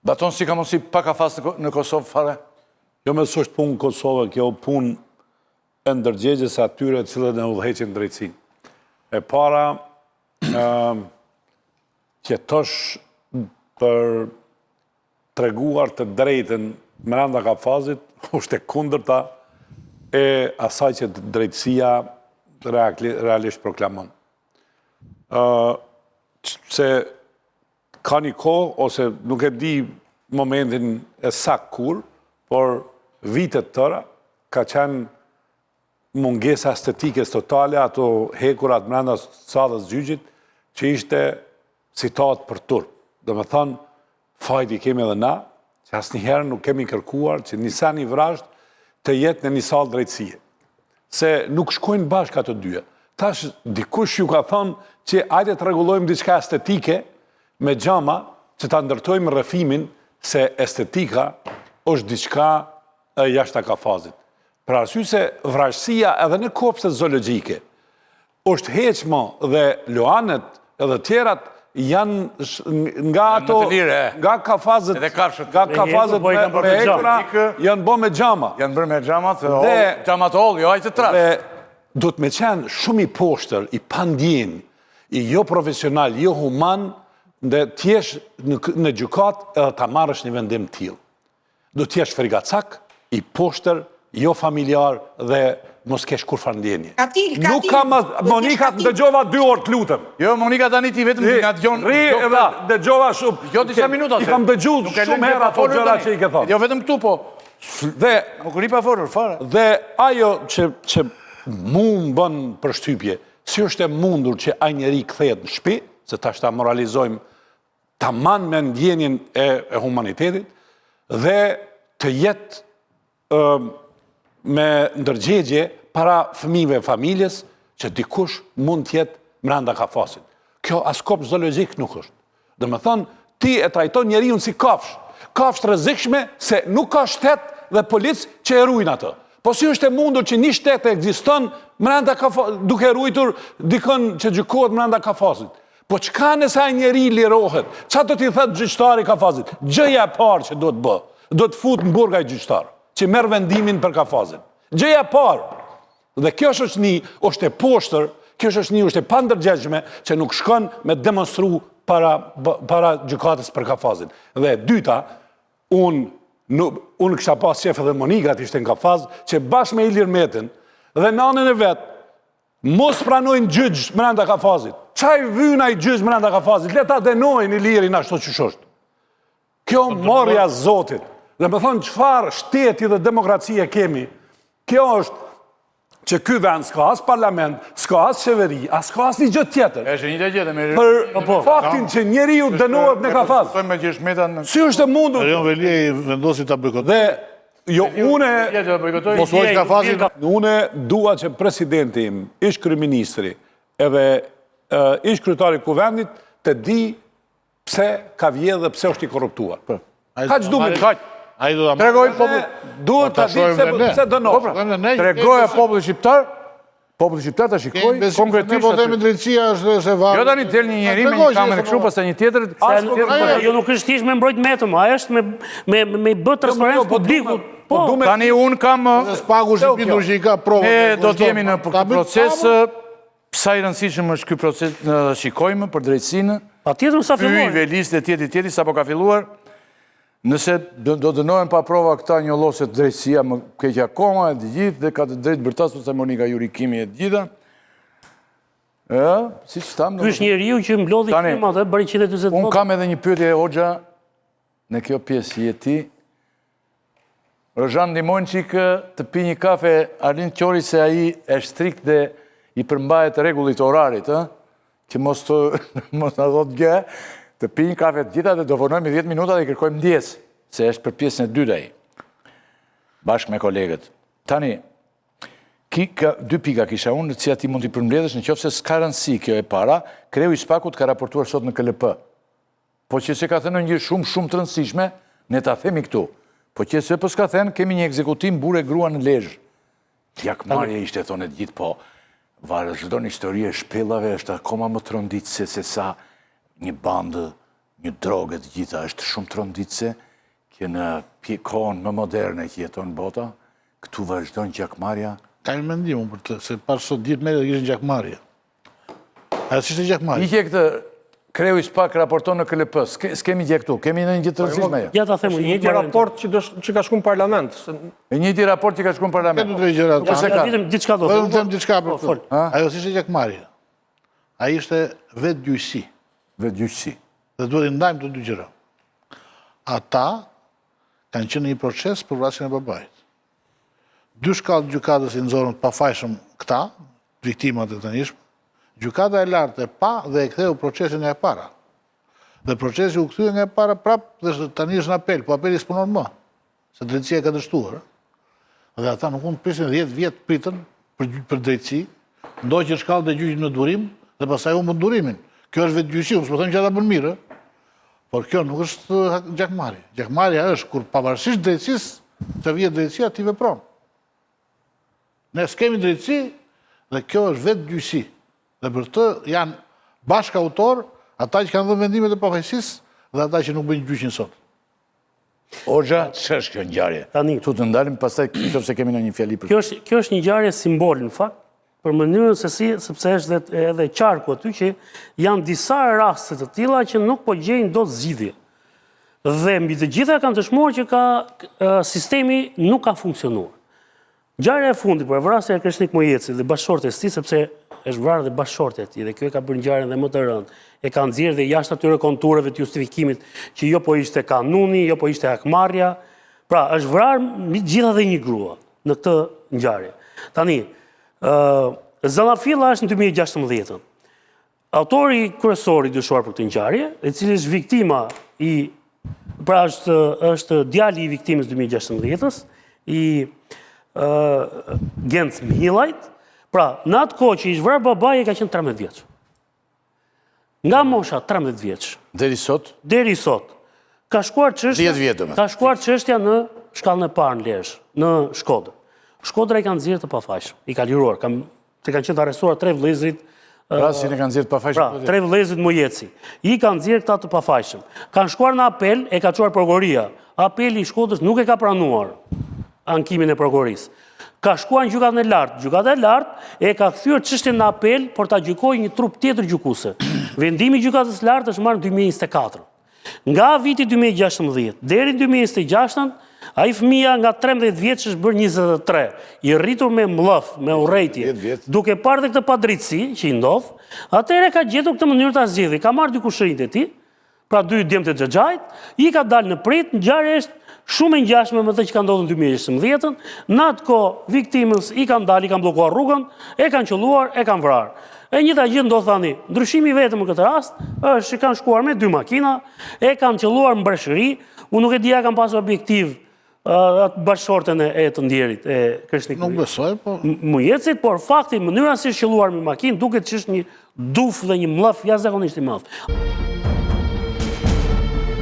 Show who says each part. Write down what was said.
Speaker 1: Baton si ka mundësi pa kafaz në Kosovë fare?
Speaker 2: Jo me së është punë Kosovë, kjo punë e ndërgjegjes atyre cilët e udhëheqin drejtësinë. E para, qetosh për treguar të drejtën brenda kafazit, është e kundërta e asaj që drejtësia realisht proklamon. Se ka një kohë, ose nuk e di momentin e saktë kur, por vitet tëra ka qenë mungesa estetikës totale, ato hekurat brenda sallës gjyqit, që ishte citat për turp. Dhe me thënë, fajti kemi edhe na, që asnjëherë nuk kemi kërkuar që një sa një vrasht të jetë në një sallë drejtësie. Se nuk shkojnë bashkë ato dyja. Tash, dikush ju ka thonë që ajde të rregullojmë diçka estetike me xhama që ta ndërtojmë rrëfimin se estetika është diçka jashtë kafazit. Për arsye se vrasësia edhe në kopshtet zoologjike është heqma dhe loanet edhe tjerat janë nga ato nga kafazet me ekra janë bërë me xhama.
Speaker 1: Janë bërë me xhamat, xhamat holl, jo ai të tras.
Speaker 2: Do të me qenë shumë i poshtër, i pandjen, i jo profesional, jo human, dhe t'jesh në gjykat edhe ta marrësh një vendim tillë. Do t'jesh frigacak, i poshtër, jo familjar dhe mos kesh kur farndjenje. Nuk kam Monika të dëgjova 2 orë të lutem.
Speaker 1: Jo, Monika tani ti vetëm nga dëgjon.
Speaker 2: Ri edhe dëgjova shumë.
Speaker 1: Jo disa minuta.
Speaker 2: I kam dëgjuar shumë herë ato gjëra që i ke thonë.
Speaker 1: Jo vetëm këtu po.
Speaker 2: Dhe
Speaker 1: nuk ri pa folur fare.
Speaker 2: Dhe ajo që mu më bën përshtypje, si është e mundur që ai njeri kthehet në shtëpi, se tash ta moralizojmë tamam me ndjenjen e humanitetit, dhe të jetë me ndërgjegje para fëmijëve e familjes që dikush mund të jetë brenda kafazit. Kjo as kopsh zoologjik nuk është. Dhe me thonë, ti e trajton njeriu si kafsh. Kafsh të rrezikshme se nuk ka shtet dhe policë që e ruajnë atë. Po si është e mundur që një shtet ekziston duke ruajtur dikën që gjykohet brenda kafazit? Po çka nëse ai njeri lirohet? Çfarë do t'i thotë gjyqtari kafazit? Gjëja e parë që do të bë, do të fut në burg ai gjyqtar, që merr vendimin për kafazin. Gjëja e parë. Dhe kjo është e poshtër, kjo është e pandërgjegjshme që nuk shkon me demonstru para gjykatës për kafazin. Dhe e dyta, unë kësha pas qef edhe Monika të ishte në kafaz, që bashkë me Ilir Metin dhe nanën e vetë, mos pranojnë gjyq brenda kafazit. Çaj vyna i gjyq brenda kafazit, le ta denojnë Ilirin ashtu që është. Kjo morja Zotit. Dhe me thonë çfarë shteti dhe demokracia kemi, kjo është që ky vend s'ka as parlament, s'ka as qeveri, as s'ka as një gjë tjetër. Për faktin që njeriu dënohet në kafaz. Si është e mundur?
Speaker 3: Erion Velia i vendosi ta bojkotojë.
Speaker 2: Dhe jo, une dua që presidenti im, ish kryeministri, edhe ish kryetari i kuvendit të di pse ka vjedhur dhe pse është i korruptuar. Kaq duhet.
Speaker 1: Tregoj
Speaker 2: duhet ta di pse dënon.
Speaker 1: Tregoj popullit shqiptar ta shikoj konkretisht.
Speaker 3: Ne po themi drejtësia është e varur.
Speaker 1: Jo tani del një njeri me një kamerë kështu, pastaj një tjetër.
Speaker 4: Jo nuk është thjesht me mbrojt metëm, ajo është me bë transparencë publiku.
Speaker 1: Tani un kam
Speaker 3: spagu shpindur që i ka provë.
Speaker 1: Ne do të jemi në proces. Sa i rëndësishëm është ky proces, shikojmë për drejtësinë.
Speaker 4: Patjetër sa filloi.
Speaker 1: Velis dhe tjetri sapo ka filluar. Nëse do dënohen pa prova këta njolloset drejtësia më keq akoma e të gjithë dhe ka të drejtë bërtas ose Monika Jurikimi e të gjitha. Siç tham.
Speaker 4: Ky është njeriu që mblodhi firmat e bëri 140 vota.
Speaker 1: Unë kam edhe një pyetje Hoxha në kjo pjesë jeti. Rozhan ndihmojnë çikë të pi një kafe Arlin Qori se ai është strikt dhe i përmbahet rregullit orarit, që mos na thotë gjë. Të pi një kafe të gjitha dhe do vonojmë 10 minuta dhe i kërkojmë ndjes, se është për pjesën e dytë ai, bashkë me kolegët. Tani, 2 pika kisha unë, që ti mund t'i përmbledhësh në qoftë se s'ka rëndësi kjo e para, kreu i Spakut ka raportuar sot në KLP. Po që se ka thënë një shumë të rëndësishme, ne ta themi këtu. Po që se po s'ka thënë, kemi një ekzekutim burë e grua në Lezhë. Jakmarrja ishte thonë të gjithë, po vazhdon historia e shpellave, është akoma më tronditëse se sa një bandë një drogë të gjitha, është shumë tronditse, që në kohën më moderne që jeton bota, këtu vazhdojnë gjakmarrja.
Speaker 3: Ka një mendim për të, se pas sot ditë me dhe ishën gjakmarrja. Ajo si ishte gjakmarrja?
Speaker 1: Ike këtë kreu i spak raporton në KLP, s'kemi gje këtu, kemi në një gjithë të rëzishme.
Speaker 4: Ja ta themu,
Speaker 5: Një t'i raport që ka shku në parlament.
Speaker 1: E njëti raport që ka shku në parlament.
Speaker 3: Këtë të gjëra.
Speaker 4: Vitëm diçka do
Speaker 3: Dhe më them diçka për këtë. Ajo si ishte gjakmarrja. Ajo ishte vetë gjyqësi.
Speaker 1: Vetë gjyqësi.
Speaker 3: Dhe duhet i ndajmë të dy gjëra. Ata kanë qenë një proces për vrasjen e babait. 2 shkallë gjykatës i nxorën të pafajshëm këta, viktimat e të njëshme, gjykata e lartë e pa dhe e ktheu procesin e para. Dhe procesi u kthye nga e para prapë dhe tani është në apel, po apeli s'punon më, se drejtësia e ka dështuar. Dhe ata nuk mund të prisin 10 vjetë pritën për drejtësi, ndoqën shkallë dhe gjyqin në durim, dhe pastaj humbën durimin. Kjo është vetë gjyqësi, unë s'po them që ata bën mirë, por kjo nuk është gjakmarrje. Gjakmarrja është kur pavarësisht drejtësisë, të vjet drejtësia ti vepron. Ne s'kemi drejtësi dhe kjo është vetë gjyqësi. Dhe për të janë bashkë autor ata që kanë dhënë vendimet e pafajësisë dhe ata që nuk bëjnë gjyqin sot.
Speaker 1: Orxha, ç'është kjo ngjarje?
Speaker 4: Tani.
Speaker 1: Tu të ndalim, pastaj nëse kemi në një fjali për
Speaker 4: Kjo është një ngjarje simbol në fakt, për mënyrën se si, sepse është edhe qarku aty që janë disa raste të tilla që nuk po gjejnë dot zgjidhje. Dhe mbi të gjitha kanë të shmuar që sistemi nuk ka funksionuar. Ngjarja e fundit për vrasjen e Krishnik Mojecit dhe bashkëshortes së tij, sepse është vrarë dhe bashkëshortja e tij dhe kjo e ka bërë ngjarjen dhe më të rëndë. E ka nxjerrë dhe jashtë atyre kontureve të justifikimit që jo po ishte kanuni, jo po ishte hakmarrja. Pra, është vrarë mbi gjitha dhe një grua në këtë ngjarje. Tani, Zallafilla është në 2016. Autori kryesor i dyshuar për këtë ngjarje, i cili është viktima pra është djali i viktimës 2016-s, i Genc Mihillajt. Pra, në atë kohë që ishte vrarë babai e ka qenë 13 vjeç. Nga mosha 13 vjeç
Speaker 1: deri sot. Ka shkuar 10 vjet domethënë.
Speaker 4: Ka shkuar çështja në shkallën e parë në Lezhë, në Shkodër. Shkodra i kanë nxjerrë të pafajshëm, i ka liruar, se kanë qenë të arrestuar 3 vëllezrit.
Speaker 1: Rasin e kanë nxjerrë të pafajshëm.
Speaker 4: Pra, 3 vëllezrit Mojeci. I kanë nxjerrë këta të pafajshëm. Kanë shkuar në apel, e ka çuar prokuroria. Apeli i Shkodrës nuk e ka pranuar ankimin e prokurorisë. Ka shkuar në gjykatën e lartë. Gjykata e lartë e ka kthyer çështjen në apel por ta gjykojë një trup tjetër gjykuese. Vendimi i gjykatës së lartë është marrë në 2024. Nga viti 2016 deri në 2026, ai fëmia nga 13 vjeç është bërë 23, i rritur me mllëf, me urrejtje, duke parë dhe këtë padrejtësi që i ndodh, atëherë ka gjetur këtë mënyrë ta zgjidhë. Ka marrë dy kushërinjtë e tij, pra 2 djemt e Xhaxhait, i ka dalë në prit. Ngjarja është shumë e ngjashme me atë që ka ndodhur në 2016. Në atë kohë viktimës i kanë dalë, i kanë bllokuar rrugën, e kanë qelluar, e kanë vrarë. E njëjta gjë ndodh tani. Ndryshimi vetëm në këtë rast është që kanë shkuar me 2 makina, e kanë qelluar në breshëri. Unë nuk e di a kanë pasur objektiv atë bashkëshorten e të ndjerit e Krishnik
Speaker 3: Nuk besoj, po
Speaker 4: Mojecit, por fakti mënyra si është qelluar me makinë duket që është një duf dhe një mllaf jashtëzakonisht i madh.